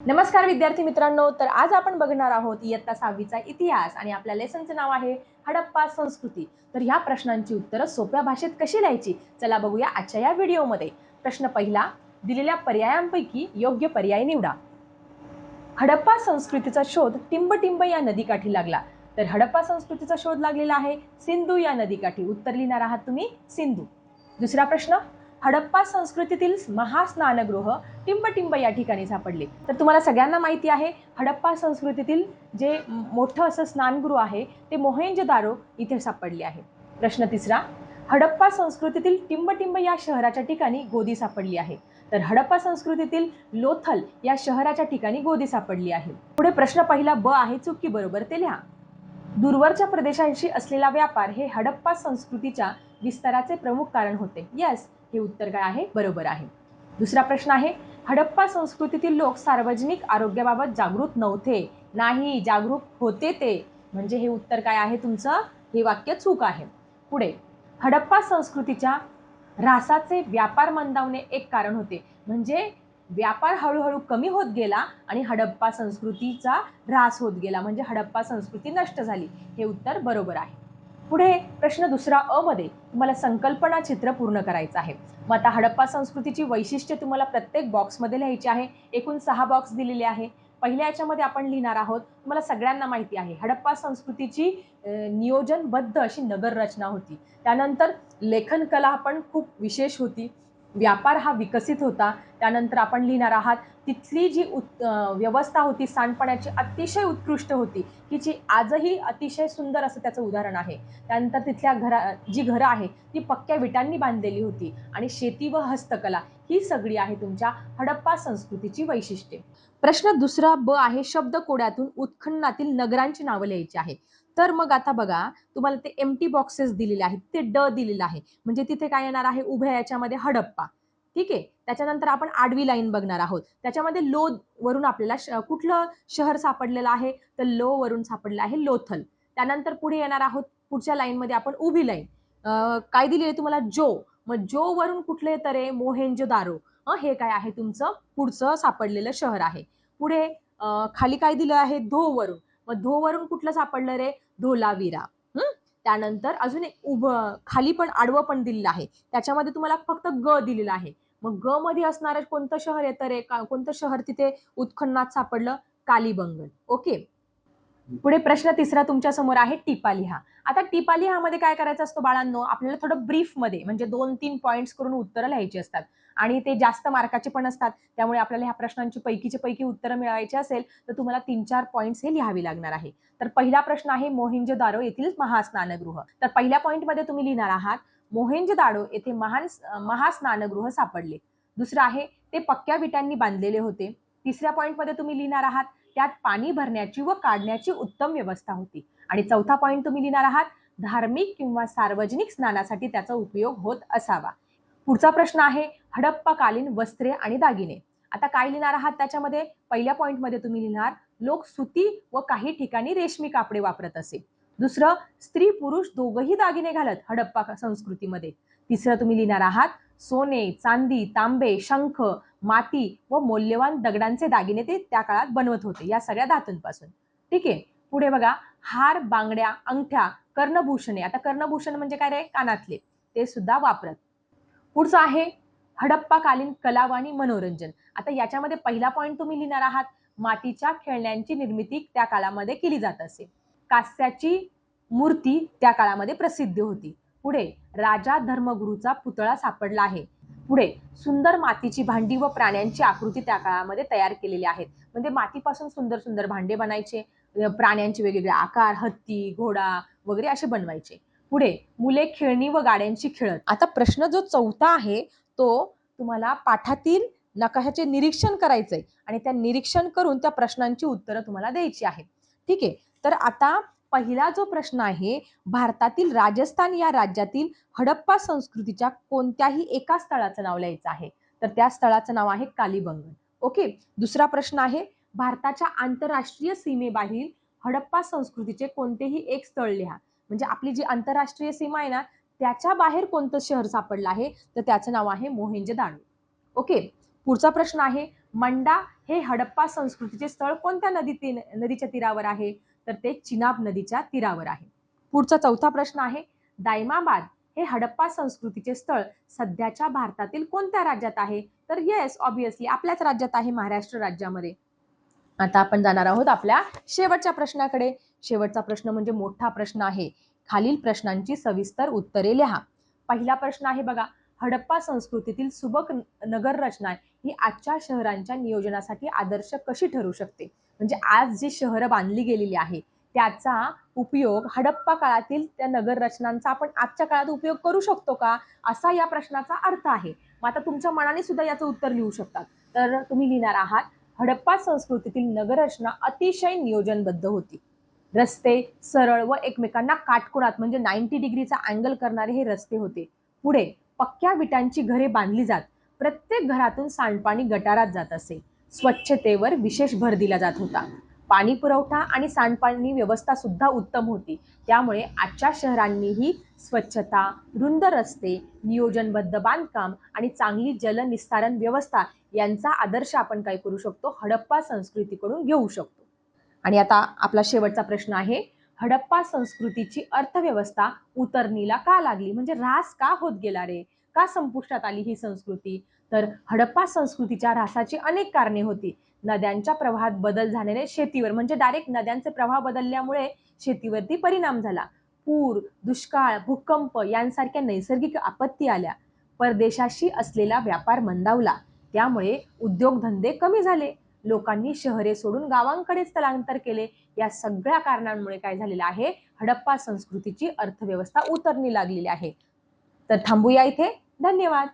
नमस्कार विद्यार्थी मित्रांनो, तर आज आपण बघणार आहोत इयत्ता 6वीचा इतिहास आणि आपल्या लेसनचं नाव आहे हडप्पा संस्कृती. तर ह्या प्रश्नांची उत्तरं सोप्या भाषेत कशी लिहायची चला बघूया आजच्या या व्हिडिओमध्ये. प्रश्न पहिला, दिलेल्या पर्यायांपैकी योग्य पर्याय निवडा. हडप्पा संस्कृतीचा शोध टिंबटिंब या नदीकाठी लागला. तर हडप्पा संस्कृतीचा शोध लागलेला आहे सिंधू या नदीकाठी. उत्तर लिहिणार आहात तुम्ही सिंधू. दुसरा प्रश्न, हडप्पा संस्कृतीतील महास्नानगृह टिंबटिंब या ठिकाणी सापडले. तर तुम्हाला सगळ्यांना माहिती आहे हडप्पा संस्कृतीतील जे मोठं असं स्नानगृह आहे ते मोहेंजोदारो इथे सापडले आहे. प्रश्न तिसरा, हडप्पा संस्कृतीतील टिंबटिंब या शहराच्या ठिकाणी गोदी सापडली आहे. तर हडप्पा संस्कृतीतील लोथल या शहराच्या ठिकाणी गोदी सापडली आहे. पुढे प्रश्न पहिला ब आहे, चुकी बरोबर ते लिहा. दूरवरच्या प्रदेशांशी असलेला व्यापार हे हडप्पा संस्कृतीच्या विस्ताराचे प्रमुख कारण होते. यस, हे उत्तर काय आहे, बरोबर आहे. दुसरा प्रश्न आहे, हडप्पा संस्कृतीतील लोक सार्वजनिक आरोग्याबाबत जागृत नव्हते. नाही, जागरूक होते ते. म्हणजे हे उत्तर काय आहे तुमचं, हे वाक्य चूक आहे. पुढे, हडप्पा संस्कृतीच्या ऱ्हासाचे व्यापार मंदावणे एक कारण होते. म्हणजे व्यापार हळूहळू कमी होत गेला आणि हडप्पा संस्कृतीचा ऱ्हास होत गेला, म्हणजे हडप्पा संस्कृती नष्ट झाली. हे उत्तर बरोबर आहे. पुढे प्रश्न दुसरा अ मध्ये तुम्हाला संकल्पना चित्र पूर्ण करायचं आहे. मग आता हडप्पा संस्कृतीची वैशिष्ट्य तुम्हाला प्रत्येक बॉक्समध्ये लिहायची आहे. एकूण 6 बॉक्स दिलेले आहे. पहिल्या याच्यामध्ये आपण लिहिणार आहोत, तुम्हाला सगळ्यांना माहिती आहे हडप्पा संस्कृतीची नियोजनबद्ध अशी नगर रचना होती. त्यानंतर लेखन कला पण खूप विशेष होती. व्यापार हा विकसित होता. त्यानंतर आपण लिहिणार आहात तिथली जी व्यवस्था होती सांडपाण्याची अतिशय उत्कृष्ट होती, की जी आजही अतिशय सुंदर असं त्याचं उदाहरण आहे. त्यानंतर तिथल्या जी घरं आहे ती पक्क्या विटांनी बांधलेली होती आणि शेती व हस्तकला ही सगळी आहे तुमच्या हडप्पा संस्कृतीची वैशिष्ट्ये. प्रश्न दुसरा ब आहे, शब्द कोड्यातून उत्खननातील नगरांची नावं लिहायची आहे. तर मग आता बघा, तुम्हाला ते एम्प्टी बॉक्सेस दिलेले आहेत, ते ड दिलेलं आहे, म्हणजे तिथे काय येणार आहे, उभ्या याच्यामध्ये हडप्पा. ठीक आहे. त्याच्यानंतर आपण आडवी लाईन बघणार आहोत. त्याच्यामध्ये लो वरून आपल्याला कुठलं शहर सापडलेलं आहे, तर लो वरून सापडलं आहे लोथल. त्यानंतर पुढे येणार आहोत, पुढच्या लाईनमध्ये आपण उभी लाईन. काय दिली आहे तुम्हाला, जो. मग जो वरून कुठले तर आहे मोहेंजोदारो. हे काय आहे तुमचं पुढचं सापडलेलं शहर आहे. पुढे खाली काय दिलं आहे, धो वरून. मग धो वरून कुठलं सापडलं रे, धोलावीरा. त्यानंतर अजून एक उभं खाली पण आडवं पण दिलेलं आहे. त्याच्यामध्ये तुम्हाला फक्त ग दिलेलं आहे. मग ग मध्ये असणारं कोणतं शहर येतं रे, कोणतं शहर तिथे उत्खननात सापडलं, कालीबंगन. ओके. पुढे प्रश्न तिसरा तुमच्या समोर आहे, टिपा लिहा. आता टिपा लिहामध्ये काय करायचं असतं बाळांनो, आपल्याला थोडं ब्रीफ मध्ये म्हणजे 2-3 पॉइंट्स करून उत्तरं लिहायची असतात आणि ते जास्त मार्काचे पण असतात. त्यामुळे आपल्याला ह्या प्रश्नांची पैकीचे पैकी उत्तरं मिळवायची असेल तर तुम्हाला 3-4 पॉइंट्स हे लिहावी लागणार आहे. तर पहिला प्रश्न आहे मोहेंजोदारो येथील महास्नानगृह. तर पहिल्या पॉइंटमध्ये तुम्ही लिहिणार आहात मोहेंजोदारो येथे महास्नानगृह सापडले. दुसरं आहे ते पक्क्या विटांनी बांधलेले होते. तिसऱ्या पॉइंटमध्ये तुम्ही लिहिणार आहात त्यात पाणी भरण्याची व काढण्याची उत्तम व्यवस्था होती. आणि चौथा पॉइंट तुम्ही लिहिणार आहात धार्मिक किंवा सार्वजनिक स्नानासाठी त्याचा उपयोग होत असावा. पुढचा प्रश्न आहे हडप्पाकालीन वस्त्रे आणि दागिने. आता काय लिहिणार आहात त्याच्यामध्ये, पहिल्या पॉइंटमध्ये तुम्ही लिहिणार लोक सुती व काही ठिकाणी रेशमी कापडे वापरत असे. दुसरं, स्त्री पुरुष दोघंही दागिने घालत हडप्पा संस्कृतीमध्ये. तिसरं तुम्ही लिहिणार आहात सोने, चांदी, तांबे, शंख, माती व मौल्यवान दगडांचे दागिने ते त्या काळात बनवत होते, या सगळ्या धातूंपासून. ठीक आहे. पुढे बघा, हार, बांगड्या, अंगठ्या, कर्णभूषणे. आता कर्णभूषण म्हणजे काय रे, कानातले, ते सुद्धा वापरत. पुढचं आहे हडप्पाकालीन कला आणि मनोरंजन. आता याच्यामध्ये पहिला पॉइंट तुम्ही लिहिणार आहात मातीच्या खेळण्यांची निर्मिती त्या काळामध्ये केली जात असे. कास्याची मूर्ती त्या काळामध्ये प्रसिद्ध होती. पुढे राजा धर्मगुरूचा पुतळा सापडला आहे. पुढे सुंदर मातीची भांडी व प्राण्यांची आकृती त्या काळामध्ये तयार केलेली आहेत. म्हणजे मातीपासून सुंदर सुंदर भांडे बनायचे, प्राण्यांचे वेगवेगळे आकार, हत्ती, घोडा वगैरे असे बनवायचे. पुढे मुले खेळणी व गाड्यांची खेळत. आता प्रश्न जो चौथा आहे तो तुम्हाला पाठातील नकाशाचे निरीक्षण करायचंय आणि त्या निरीक्षण करून त्या प्रश्नांची उत्तरं तुम्हाला द्यायची आहेत. ठीक आहे. तर आता पहिला जो प्रश्न आहे, भारतातील राजस्थान या राज्यातील हडप्पा संस्कृतीच्या कोणत्याही एका स्थळाचं नाव लिहायचं आहे. तर त्या स्थळाचं नाव आहे कालीबंगन. ओके. दुसरा प्रश्न आहे, भारताच्या आंतरराष्ट्रीय सीमेबाहेर हडप्पा संस्कृतीचे कोणतेही एक स्थळ लिहा. म्हणजे आपली जी आंतरराष्ट्रीय सीमा आहे ना, त्याच्या बाहेर कोणतं शहर सापडलं आहे, तर त्याचं नाव आहे मोहेंजोदारो. ओके. पुढचा प्रश्न आहे, मंडा हे हडप्पा संस्कृतीचे स्थळ कोणत्या नदीच्या तीरावर आहे? तर ते चिनाब नदीच्या तीरावर आहे. पुढचा चौथा प्रश्न आहे, दायमाबाद हे हडप्पा संस्कृतीचे स्थळ सध्याच्या भारतातील कोणत्या राज्यात आहे? तर येस, ऑब्विसली आपल्याच राज्यात आहे, महाराष्ट्र राज्यामध्ये. आता आपण जाणार आहोत आपल्या शेवटच्या प्रश्नाकडे. शेवटचा प्रश्न म्हणजे मोठा प्रश्न आहे. खालील प्रश्नांची सविस्तर उत्तरे लिहा. पहिला प्रश्न आहे बघा, हडप्पा संस्कृतीतील सुबक नगर रचना ही आजच्या शहरांच्या नियोजनासाठी आदर्श कशी ठरू शकते? म्हणजे आज जी शहरं बांधली गेलेली आहे त्याचा उपयोग हडप्पा काळातील त्या नगर रचनांचा आपण आजच्या काळात उपयोग करू शकतो का, असा या प्रश्नाचा अर्थ आहे. मग आता तुमच्या मनाने सुद्धा याचं उत्तर लिहू शकतात. तर तुम्ही लिहिणार आहात, हडप्पा संस्कृतीतील नगररचना अतिशय नियोजनबद्ध होती. रस्ते सरळ व एकमेकांना काटकोनात म्हणजे 90 डिग्रीचा अँगल करणारे हे रस्ते होते. पुढे पक्क्या विटांची घरे बांधली जात. प्रत्येक घरातून सांडपाणी गटारात जात असे. स्वच्छतेवर विशेष भर दिला जात होता. पाणी पुरवठा आणि सांडपाणी व्यवस्था सुद्धा उत्तम होती. त्यामुळे आजच्या शहरांनीही स्वच्छता, रुंद रस्ते, नियोजनबद्ध बांधकाम आणि चांगली जलनिस्तारण व्यवस्था यांचा आदर्श आपण काय करू शकतो, हडप्पा संस्कृतीकडून घेऊ शकतो. आणि आता आपला शेवटचा प्रश्न आहे, हडप्पा संस्कृतीची अर्थव्यवस्था उतरणीला का लागली? म्हणजे ऱ्हास का होत गेला रे, का संपुष्टात आली ही संस्कृती? तर हडप्पा संस्कृतीच्या ऱ्हासाची अनेक कारणे होती. नद्यांच्या प्रवाहात बदल झाल्याने शेतीवर म्हणजे डायरेक्ट नद्यांचे प्रवाह बदलल्यामुळे शेतीवरती परिणाम झाला. पूर, दुष्काळ, भूकंप यांसारख्या नैसर्गिक आपत्ती आल्या. परदेशाशी असलेला व्यापार मंदावला. त्यामुळे उद्योगधंदे कमी झाले. लोकांनी शहरे सोडून गावांकडे स्थलांतर केले. या सगळ्या कारणांमुळे काय झालेलं आहे, हडप्पा संस्कृतीची अर्थव्यवस्था उतरणी लागलेली आहे. तर थांबूया इथे. धन्यवाद.